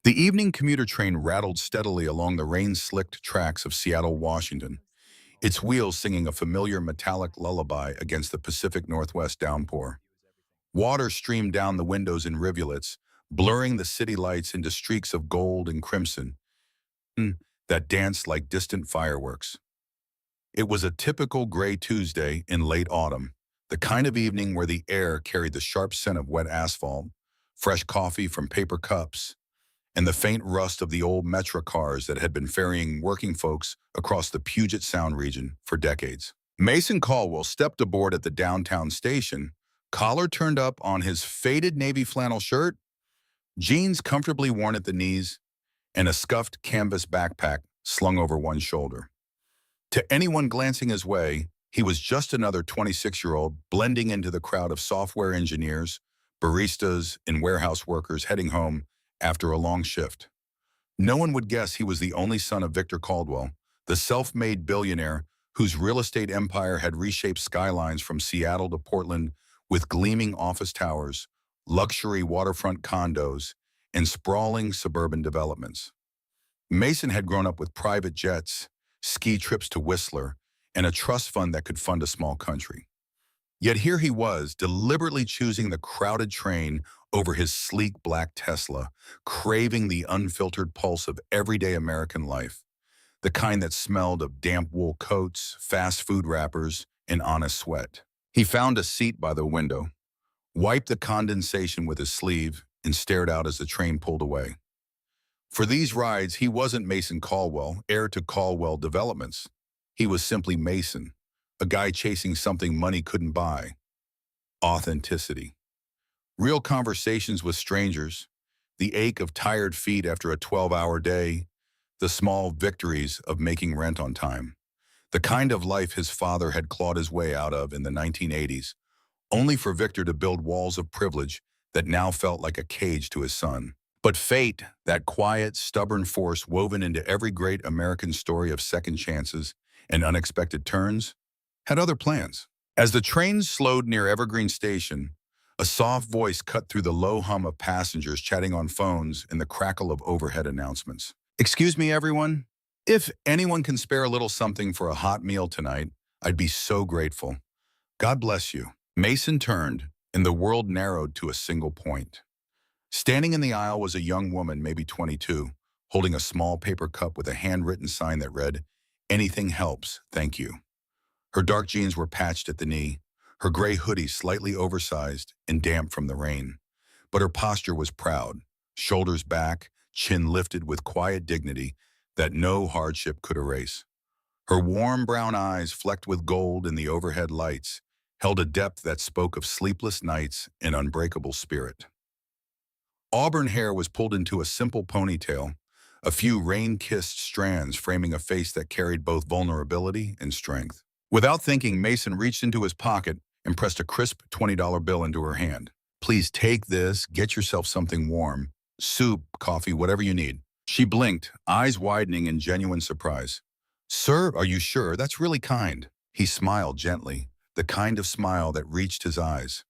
The evening commuter train rattled steadily along the rain-slicked tracks of Seattle, Washington, its wheels singing a familiar metallic lullaby against the Pacific Northwest downpour. Water streamed down the windows in rivulets, blurring the city lights into streaks of gold and crimson that danced like distant fireworks. It was a typical gray Tuesday in late autumn, the kind of evening where the air carried the sharp scent of wet asphalt, fresh coffee from paper cups, and the faint rust of the old Metra cars that had been ferrying working folks across the Puget Sound region for decades. Mason Caldwell stepped aboard at the downtown station, collar turned up on his faded navy flannel shirt, jeans comfortably worn at the knees, and a scuffed canvas backpack slung over one shoulder. To anyone glancing his way, he was just another 26-year-old blending into the crowd of software engineers, baristas, and warehouse workers heading home after a long shift. No one would guess he was the only son of Victor Caldwell, the self-made billionaire whose real estate empire had reshaped skylines from Seattle to Portland with gleaming office towers, luxury waterfront condos, and sprawling suburban developments. Mason had grown up with private jets, ski trips to Whistler, and a trust fund that could fund a small country. Yet here he was, deliberately choosing the crowded train over his sleek black Tesla, craving the unfiltered pulse of everyday American life, the kind that smelled of damp wool coats, fast food wrappers, and honest sweat. He found a seat by the window, wiped the condensation with his sleeve, and stared out as the train pulled away. For these rides, he wasn't Mason Caldwell, heir to Caldwell Developments. He was simply Mason, a guy chasing something money couldn't buy: authenticity. Real conversations with strangers, the ache of tired feet after a 12-hour day, the small victories of making rent on time. The kind of life his father had clawed his way out of in the 1980s, only for Victor to build walls of privilege that now felt like a cage to his son. But fate, that quiet, stubborn force woven into every great American story of second chances and unexpected turns, had other plans. As the train slowed near Evergreen Station, a soft voice cut through the low hum of passengers chatting on phones and the crackle of overhead announcements. "Excuse me, everyone. If anyone can spare a little something for a hot meal tonight, I'd be so grateful. God bless you." Mason turned, and the world narrowed to a single point. Standing in the aisle was a young woman, maybe 22, holding a small paper cup with a handwritten sign that read, "Anything helps, thank you." Her dark jeans were patched at the knee, her gray hoodie slightly oversized and damp from the rain. But her posture was proud, shoulders back, chin lifted with quiet dignity that no hardship could erase. Her warm brown eyes, flecked with gold in the overhead lights, held a depth that spoke of sleepless nights and unbreakable spirit. Auburn hair was pulled into a simple ponytail, a few rain-kissed strands framing a face that carried both vulnerability and strength. Without thinking, Mason reached into his pocket and pressed a crisp $20 bill into her hand. "Please take this, get yourself something warm. Soup, coffee, whatever you need." She blinked, eyes widening in genuine surprise. "Sir, are you sure? That's really kind." He smiled gently, the kind of smile that reached his eyes.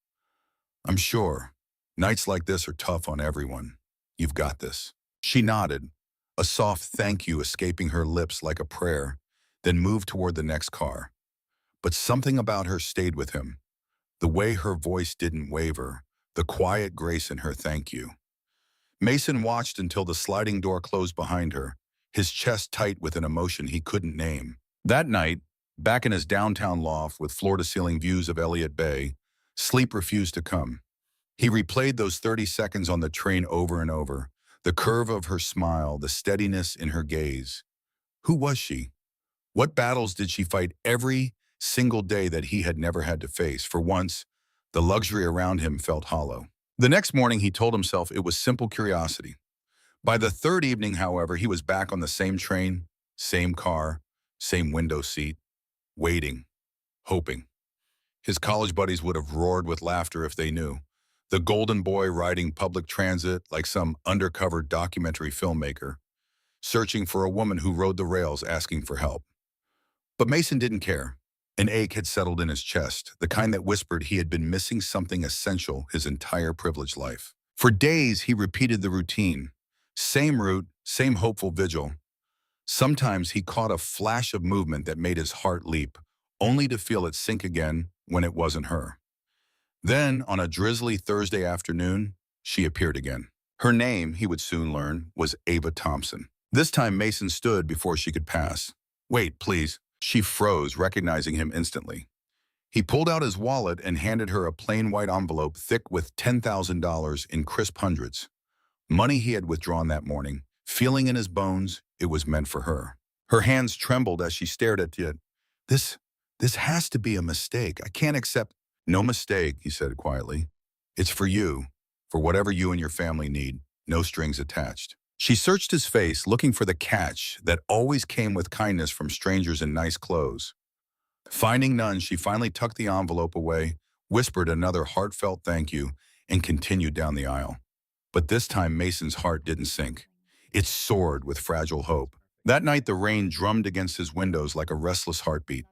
"I'm sure. Nights like this are tough on everyone. You've got this." She nodded, a soft thank you escaping her lips like a prayer, then moved toward the next car. But something about her stayed with him. The way her voice didn't waver, the quiet grace in her thank you. Mason watched until the sliding door closed behind her, his chest tight with an emotion he couldn't name. That night, back in his downtown loft with floor-to-ceiling views of Elliott Bay, sleep refused to come. He replayed those 30 seconds on the train over and over, the curve of her smile, the steadiness in her gaze. Who was she? What battles did she fight every single day that he had never had to face? For once, the luxury around him felt hollow. The next morning, he told himself it was simple curiosity. By the third evening, however, he was back on the same train, same car, same window seat, waiting, hoping. His college buddies would have roared with laughter if they knew. The golden boy riding public transit like some undercover documentary filmmaker, searching for a woman who rode the rails asking for help. But Mason didn't care. An ache had settled in his chest, the kind that whispered he had been missing something essential his entire privileged life. For days, he repeated the routine. Same route, same hopeful vigil. Sometimes he caught a flash of movement that made his heart leap, only to feel it sink again when it wasn't her. Then, on a drizzly Thursday afternoon, she appeared again. Her name, he would soon learn, was Ava Thompson. This time Mason stood before she could pass. "Wait, please." She froze, recognizing him instantly. He pulled out his wallet and handed her a plain white envelope thick with $10,000 in crisp hundreds. Money he had withdrawn that morning. Feeling in his bones, it was meant for her. Her hands trembled as she stared at it. This, this has to be a mistake. I can't accept. No mistake, he said quietly. It's for you, for whatever you and your family need, no strings attached. She searched his face, looking for the catch that always came with kindness from strangers in nice clothes. Finding none, she finally tucked the envelope away, whispered another heartfelt thank you, and continued down the aisle. But this time Mason's heart didn't sink. It soared with fragile hope. That night the rain drummed against his windows like a restless heartbeat.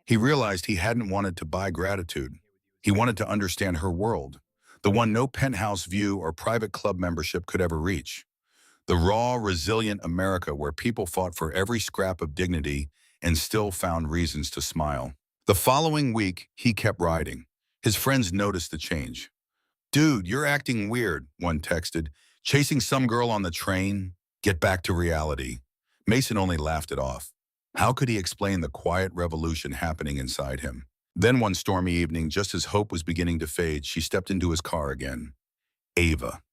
He realized he hadn't wanted to buy gratitude. He wanted to understand her world, the one no penthouse view or private club membership could ever reach. The raw, resilient America where people fought for every scrap of dignity and still found reasons to smile. The following week, he kept riding. His friends noticed the change. "Dude, you're acting weird," one texted. "Chasing some girl on the train? Get back to reality." Mason only laughed it off. How could he explain the quiet revolution happening inside him? Then one stormy evening, just as hope was beginning to fade, she stepped into his car again. Ava.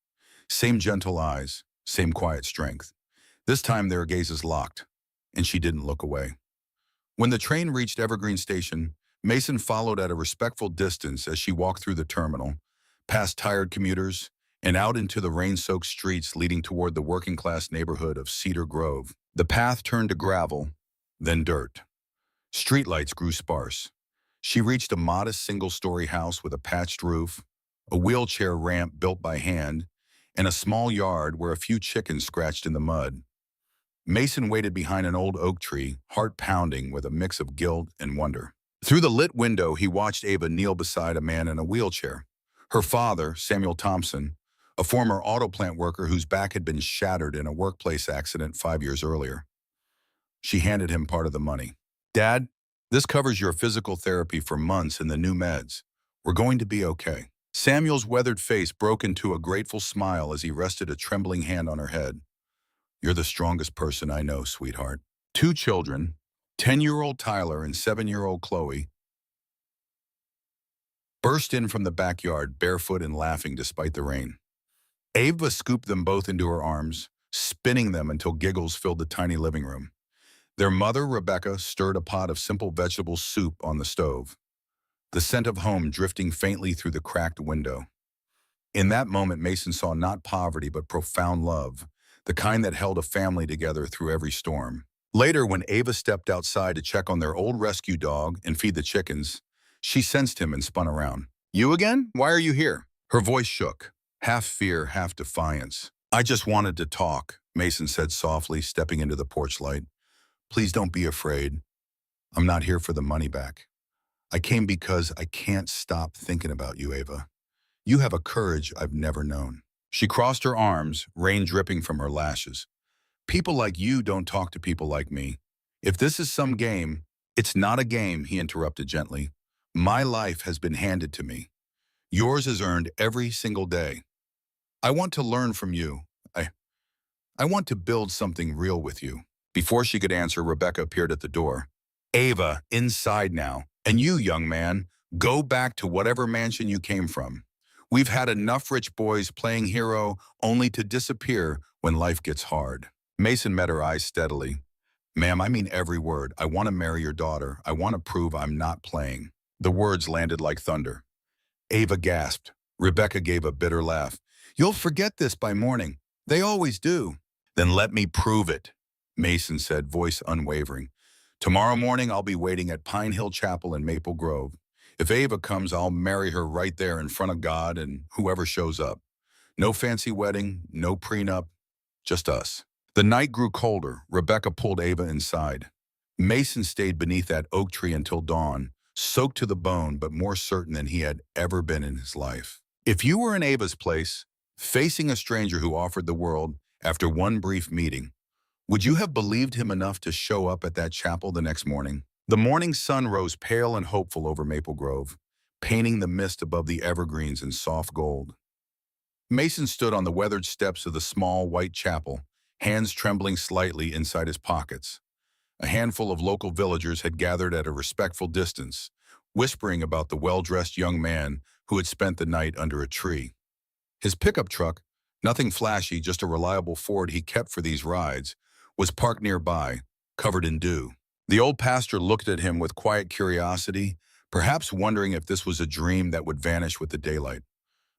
Same gentle eyes, same quiet strength. This time their gazes locked, and she didn't look away. When the train reached Evergreen Station, Mason followed at a respectful distance as she walked through the terminal, past tired commuters, and out into the rain-soaked streets leading toward the working-class neighborhood of Cedar Grove. The path turned to gravel, then dirt. Streetlights grew sparse. She reached a modest single-story house with a patched roof, a wheelchair ramp built by hand, and a small yard where a few chickens scratched in the mud. Mason waited behind an old oak tree, heart pounding with a mix of guilt and wonder. Through the lit window, he watched Ava kneel beside a man in a wheelchair. Her father, Samuel Thompson, a former auto plant worker whose back had been shattered in a workplace accident 5 years earlier. She handed him part of the money. "Dad, this covers your physical therapy for months and the new meds. We're going to be okay." Samuel's weathered face broke into a grateful smile as he rested a trembling hand on her head. "You're the strongest person I know, sweetheart." Two children, 10-year-old Tyler and 7-year-old Chloe, burst in from the backyard, barefoot and laughing despite the rain. Ava scooped them both into her arms, spinning them until giggles filled the tiny living room. Their mother, Rebecca, stirred a pot of simple vegetable soup on the stove, the scent of home drifting faintly through the cracked window. In that moment, Mason saw not poverty but profound love, the kind that held a family together through every storm. Later, when Ava stepped outside to check on their old rescue dog and feed the chickens, she sensed him and spun around. "You again? Why are you here?" Her voice shook, half fear, half defiance. "I just wanted to talk," Mason said softly, stepping into the porch light. "Please don't be afraid. I'm not here for the money back. I came because I can't stop thinking about you, Ava. You have a courage I've never known." She crossed her arms, rain dripping from her lashes. "People like you don't talk to people like me. If this is some game—" "It's not a game," he interrupted gently. "My life has been handed to me. Yours is earned every single day. I want to learn from you. I want to build something real with you." Before she could answer, Rebecca appeared at the door. "Ava, inside now. And you, young man, go back to whatever mansion you came from. We've had enough rich boys playing hero only to disappear when life gets hard." Mason met her eyes steadily. "Ma'am, I mean every word. I want to marry your daughter. I want to prove I'm not playing." The words landed like thunder. Ava gasped. Rebecca gave a bitter laugh. "You'll forget this by morning. They always do." "Then let me prove it," Mason said, voice unwavering. "Tomorrow morning I'll be waiting at Pine Hill Chapel in Maple Grove. If Ava comes, I'll marry her right there in front of God and whoever shows up. No fancy wedding, no prenup, just us." The night grew colder. Rebecca pulled Ava inside. Mason stayed beneath that oak tree until dawn, soaked to the bone but more certain than he had ever been in his life. If you were in Ava's place, facing a stranger who offered the world After one brief meeting, would you have believed him enough to show up at that chapel the next morning? The morning sun rose pale and hopeful over Maple Grove, painting the mist above the evergreens in soft gold. Mason stood on the weathered steps of the small white chapel, hands trembling slightly inside his pockets. A handful of local villagers had gathered at a respectful distance, whispering about the well-dressed young man who had spent the night under a tree. His pickup truck, nothing flashy, just a reliable Ford he kept for these rides, was parked nearby, covered in dew. The old pastor looked at him with quiet curiosity, perhaps wondering if this was a dream that would vanish with the daylight.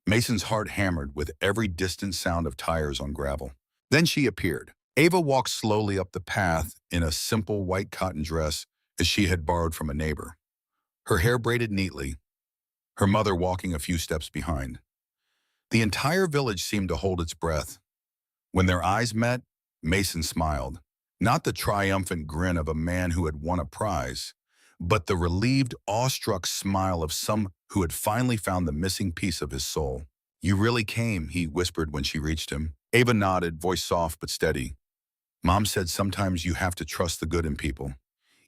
Mason's heart hammered with every distant sound of tires on gravel. Then she appeared. Ava walked slowly up the path in a simple white cotton dress as she had borrowed from a neighbor. Her hair braided neatly, her mother walking a few steps behind. The entire village seemed to hold its breath. When their eyes met, Mason smiled. Not the triumphant grin of a man who had won a prize, but the relieved, awestruck smile of some who had finally found the missing piece of his soul. "You really came," he whispered when she reached him. Ava nodded, voice soft but steady. "Mom said sometimes you have to trust the good in people,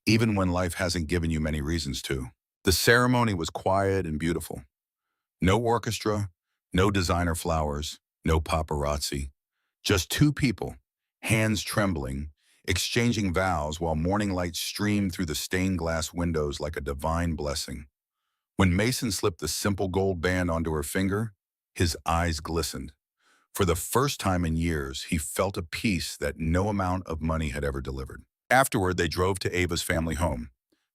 even when life hasn't given you many reasons to." The ceremony was quiet and beautiful. No orchestra, no designer flowers, no paparazzi. Just two people, hands trembling, exchanging vows while morning light streamed through the stained glass windows like a divine blessing. When Mason slipped the simple gold band onto her finger, his eyes glistened. For the first time in years, he felt a peace that no amount of money had ever delivered. Afterward, they drove to Ava's family home.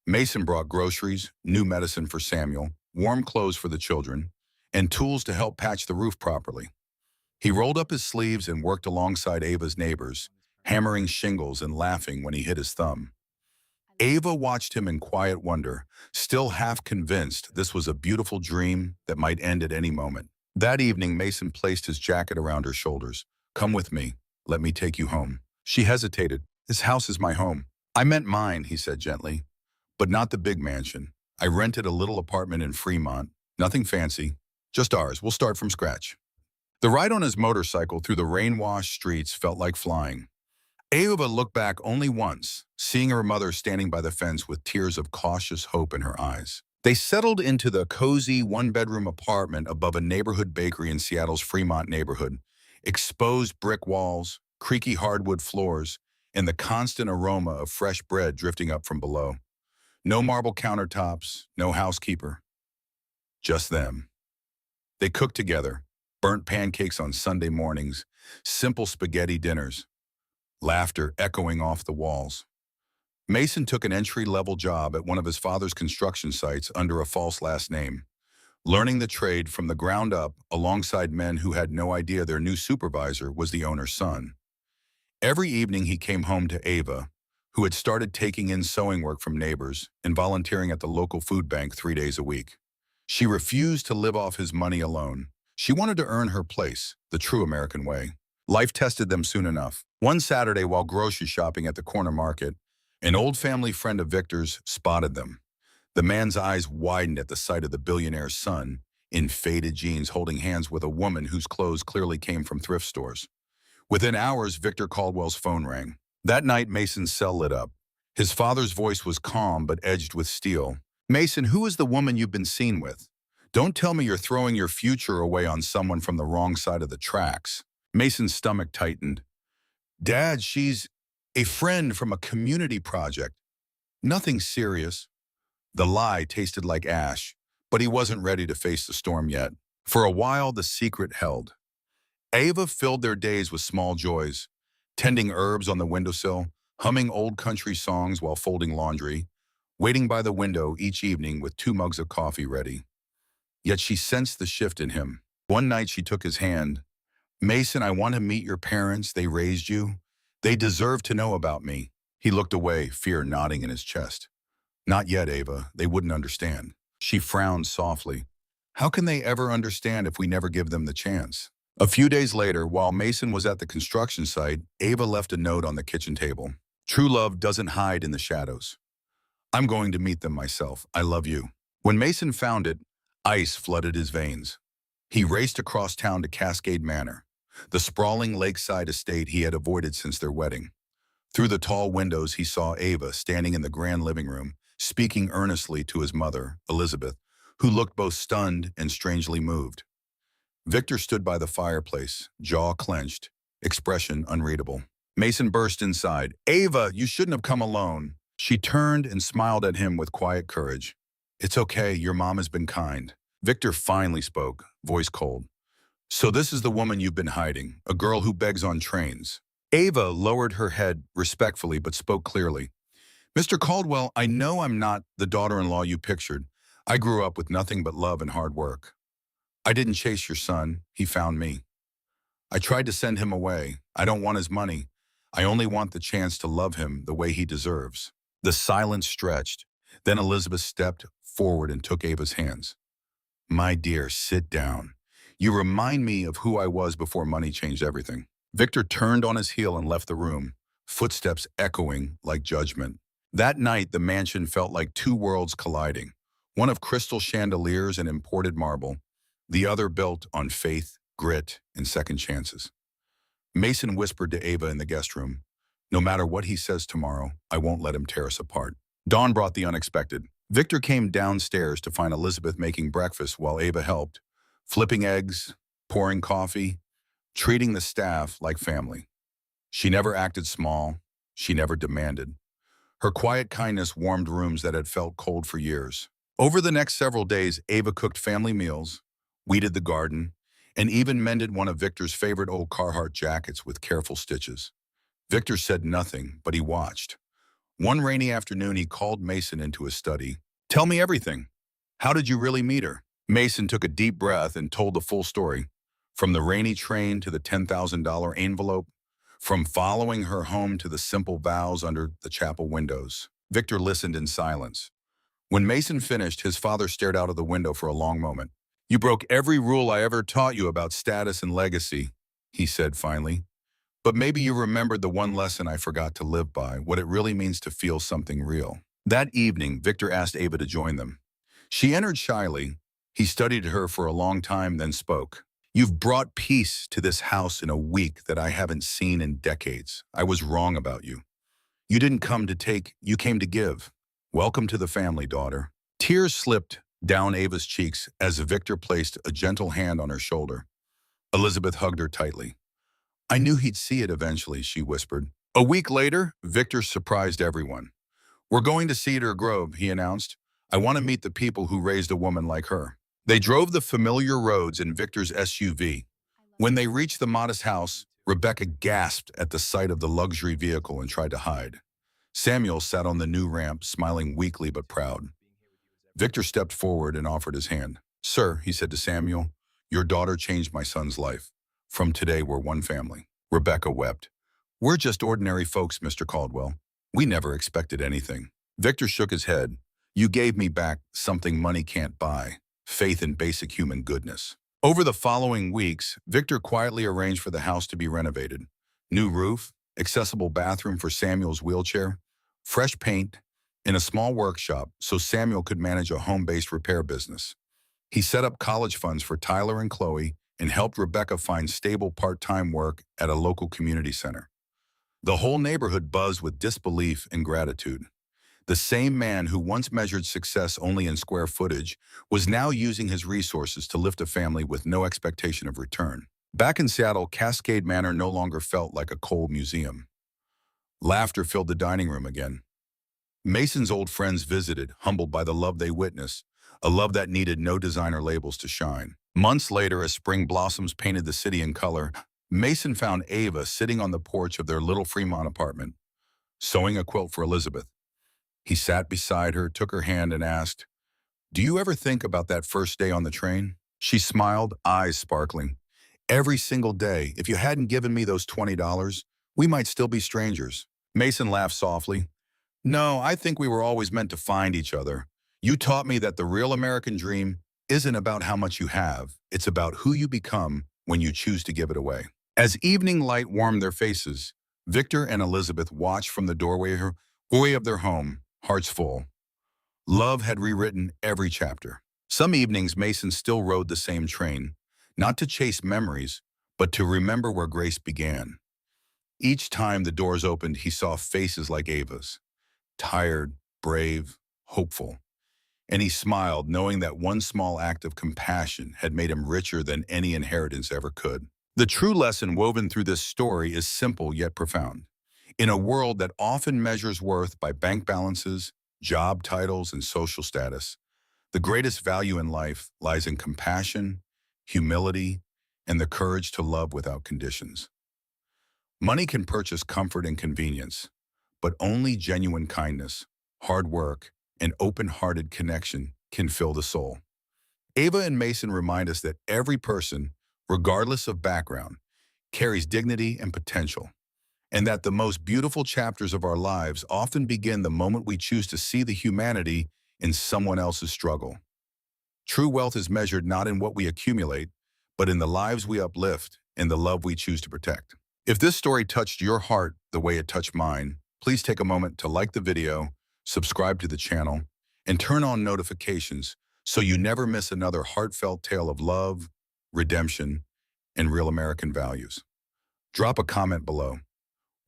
Mason brought groceries, new medicine for Samuel, warm clothes for the children, and tools to help patch the roof properly. He rolled up his sleeves and worked alongside Ava's neighbors, hammering shingles and laughing when he hit his thumb. Ava watched him in quiet wonder, still half convinced this was a beautiful dream that might end at any moment. That evening, Mason placed his jacket around her shoulders. "Come with me. Let me take you home." She hesitated. "This house is my home." "I meant mine," he said gently, "but not the big mansion. I rented a little apartment in Fremont. Nothing fancy. Just ours. We'll start from scratch." The ride on his motorcycle through the rain-washed streets felt like flying. Ava looked back only once, seeing her mother standing by the fence with tears of cautious hope in her eyes. They settled into the cozy one-bedroom apartment above a neighborhood bakery in Seattle's Fremont neighborhood. Exposed brick walls, creaky hardwood floors, and the constant aroma of fresh bread drifting up from below. No marble countertops, no housekeeper. Just them. They cooked together, burnt pancakes on Sunday mornings, simple spaghetti dinners, laughter echoing off the walls. Mason took an entry-level job at one of his father's construction sites under a false last name, learning the trade from the ground up alongside men who had no idea their new supervisor was the owner's son. Every evening he came home to Ava, who had started taking in sewing work from neighbors and volunteering at the local food bank 3 days a week. She refused to live off his money alone. She wanted to earn her place, the true American way. Life tested them soon enough. One Saturday, while grocery shopping at the corner market, an old family friend of Victor's spotted them. The man's eyes widened at the sight of the billionaire's son, in faded jeans holding hands with a woman whose clothes clearly came from thrift stores. Within hours, Victor Caldwell's phone rang. That night, Mason's cell lit up. His father's voice was calm but edged with steel. "Mason, who is the woman you've been seen with? Don't tell me you're throwing your future away on someone from the wrong side of the tracks." Mason's stomach tightened. "Dad, she's a friend from a community project. Nothing serious." The lie tasted like ash, but he wasn't ready to face the storm yet. For a while, the secret held. Ava filled their days with small joys, tending herbs on the windowsill, humming old country songs while folding laundry, waiting by the window each evening with 2 mugs of coffee ready. Yet she sensed the shift in him. One night she took his hand. "Mason, I want to meet your parents. They raised you. They deserve to know about me." He looked away, fear knotting in his chest. "Not yet, Ava. They wouldn't understand." She frowned softly. "How can they ever understand if we never give them the chance?" A few days later, while Mason was at the construction site, Ava left a note on the kitchen table. "True love doesn't hide in the shadows. I'm going to meet them myself. I love you." When Mason found it, ice flooded his veins. He raced across town to Cascade Manor. the sprawling lakeside estate he had avoided since their wedding. Through the tall windows, he saw Ava standing in the grand living room, speaking earnestly to his mother, Elizabeth, who looked both stunned and strangely moved. Victor stood by the fireplace, jaw clenched, expression unreadable. Mason burst inside. "Ava, you shouldn't have come alone." She turned and smiled at him with quiet courage. "It's okay, your mom has been kind." Victor finally spoke, voice cold. "So this is the woman you've been hiding, a girl who begs on trains." Ava lowered her head respectfully but spoke clearly. "Mr. Caldwell, I know I'm not the daughter-in-law you pictured. I grew up with nothing but love and hard work. I didn't chase your son. He found me. I tried to send him away. I don't want his money. I only want the chance to love him the way he deserves." The silence stretched. Then Elizabeth stepped forward and took Ava's hands. "My dear, sit down. You remind me of who I was before money changed everything." Victor turned on his heel and left the room, footsteps echoing like judgment. That night, the mansion felt like two worlds colliding, one of crystal chandeliers and imported marble, the other built on faith, grit, and second chances. Mason whispered to Ava in the guest room, "No matter what he says tomorrow, I won't let him tear us apart." Dawn brought the unexpected. Victor came downstairs to find Elizabeth making breakfast while Ava helped, flipping eggs, pouring coffee, treating the staff like family. She never acted small. She never demanded. Her quiet kindness warmed rooms that had felt cold for years. Over the next several days, Ava cooked family meals, weeded the garden, and even mended one of Victor's favorite old Carhartt jackets with careful stitches. Victor said nothing, but he watched. One rainy afternoon, he called Mason into his study. "Tell me everything. How did you really meet her?" Mason took a deep breath and told the full story. From the rainy train to the $10,000 envelope, from following her home to the simple vows under the chapel windows. Victor listened in silence. When Mason finished, his father stared out of the window for a long moment. "You broke every rule I ever taught you about status and legacy," he said finally. "But maybe you remembered the one lesson I forgot to live by, what it really means to feel something real." That evening, Victor asked Ava to join them. She entered shyly. He studied her for a long time, then spoke. "You've brought peace to this house in a week that I haven't seen in decades. I was wrong about you. You didn't come to take, you came to give. Welcome to the family, daughter." Tears slipped down Ava's cheeks as Victor placed a gentle hand on her shoulder. Elizabeth hugged her tightly. "I knew he'd see it eventually," she whispered. A week later, Victor surprised everyone. "We're going to Cedar Grove," he announced. "I want to meet the people who raised a woman like her." They drove the familiar roads in Victor's SUV. When they reached the modest house, Rebecca gasped at the sight of the luxury vehicle and tried to hide. Samuel sat on the new ramp, smiling weakly but proud. Victor stepped forward and offered his hand. "Sir," he said to Samuel, "your daughter changed my son's life. From today, we're one family." Rebecca wept. "We're just ordinary folks, Mr. Caldwell. We never expected anything." Victor shook his head. "You gave me back something money can't buy, faith in basic human goodness." Over the following weeks, Victor quietly arranged for the house to be renovated. New roof, accessible bathroom for Samuel's wheelchair, fresh paint, and a small workshop so Samuel could manage a home-based repair business. He set up college funds for Tyler and Chloe and helped Rebecca find stable part-time work at a local community center. The whole neighborhood buzzed with disbelief and gratitude. The same man who once measured success only in square footage was now using his resources to lift a family with no expectation of return. Back in Seattle, Cascade Manor no longer felt like a cold museum. Laughter filled the dining room again. Mason's old friends visited, humbled by the love they witnessed, a love that needed no designer labels to shine. Months later, as spring blossoms painted the city in color, Mason found Ava sitting on the porch of their little Fremont apartment, sewing a quilt for Elizabeth. He sat beside her, took her hand, and asked, "Do you ever think about that first day on the train?" She smiled, eyes sparkling. "Every single day. If you hadn't given me those $20, we might still be strangers." Mason laughed softly. "No, I think we were always meant to find each other. You taught me that the real American dream isn't about how much you have. It's about who you become when you choose to give it away." As evening light warmed their faces, Victor and Elizabeth watched from the doorway of their home, hearts full. Love had rewritten every chapter. Some evenings, Mason still rode the same train, not to chase memories, but to remember where grace began. Each time the doors opened, he saw faces like Ava's, tired, brave, hopeful. And he smiled, knowing that one small act of compassion had made him richer than any inheritance ever could. The true lesson woven through this story is simple yet profound. In a world that often measures worth by bank balances, job titles, and social status, the greatest value in life lies in compassion, humility, and the courage to love without conditions. Money can purchase comfort and convenience, but only genuine kindness, hard work, and open-hearted connection can fill the soul. Ava and Mason remind us that every person, regardless of background, carries dignity and potential, and that the most beautiful chapters of our lives often begin the moment we choose to see the humanity in someone else's struggle. True wealth is measured not in what we accumulate, but in the lives we uplift and the love we choose to protect. If this story touched your heart the way it touched mine, please take a moment to like the video, subscribe to the channel, and turn on notifications so you never miss another heartfelt tale of love, redemption, and real American values. Drop a comment below.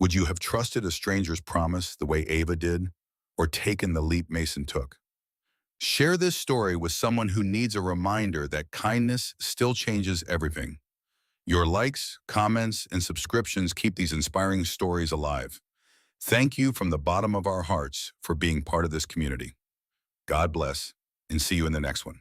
Would you have trusted a stranger's promise the way Ava did, or taken the leap Mason took? Share this story with someone who needs a reminder that kindness still changes everything. Your likes, comments, and subscriptions keep these inspiring stories alive. Thank you from the bottom of our hearts for being part of this community. God bless, and see you in the next one.